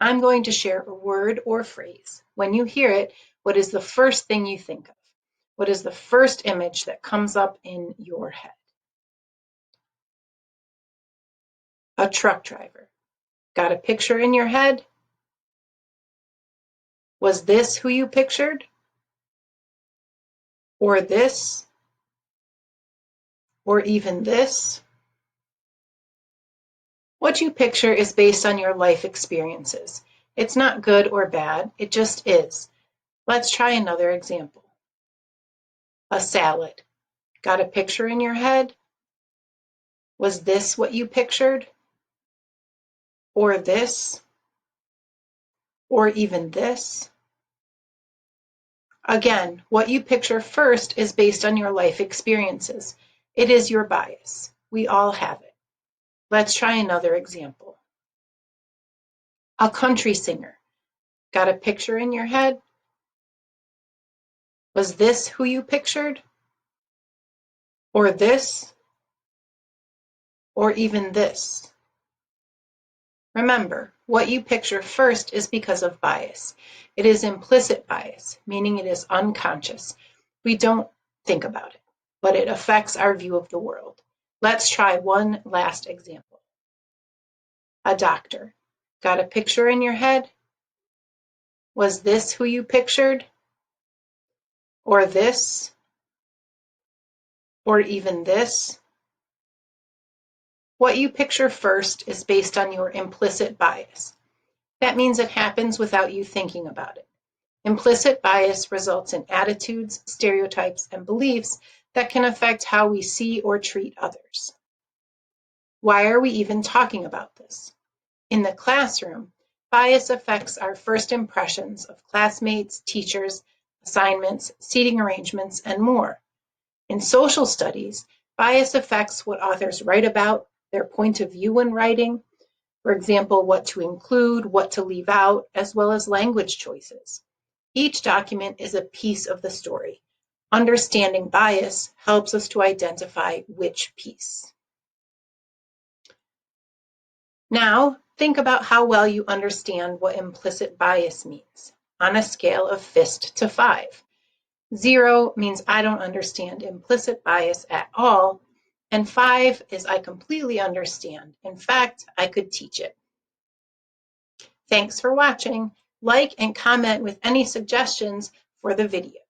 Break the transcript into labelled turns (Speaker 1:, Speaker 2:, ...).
Speaker 1: I'm going to share a word or phrase. When you hear it, what is the first thing you think of? What is the first image that comes up in your head? A truck driver. Got a picture in your head? Was this who you pictured? Or this? Or even this? What you picture is based on your life experiences. It's not good or bad, it just is. Let's try another example. A salad. Got a picture in your head? Was this what you pictured? Or this? Or even this? Again, what you picture first is based on your life experiences. It is your bias. We all have it. Let's try another example. A country singer. Got a picture in your head? Was this who you pictured? Or this? Or even this? Remember, what you picture first is because of bias. It is implicit bias, meaning it is unconscious. We don't think about it, but it affects our view of the world. Let's try one last example. A doctor. Got a picture in your head? Was this who you pictured? Or this? Or even this? What you picture first is based on your implicit bias. That means it happens without you thinking about it. Implicit bias results in attitudes, stereotypes, and beliefs that can affect how we see or treat others. Why are we even talking about this? In the classroom, bias affects our first impressions of classmates, teachers, assignments, seating arrangements, and more. In social studies, bias affects what authors write about, their point of view when writing, for example, what to include, what to leave out, as well as language choices. Each document is a piece of the story. Understanding bias helps us to identify which piece. Now, think about how well you understand what implicit bias means on a scale of fist to 5. 0 means I don't understand implicit bias at all, and 5 is I completely understand. In fact, I could teach it. Thanks for watching. Like and comment with any suggestions for the video.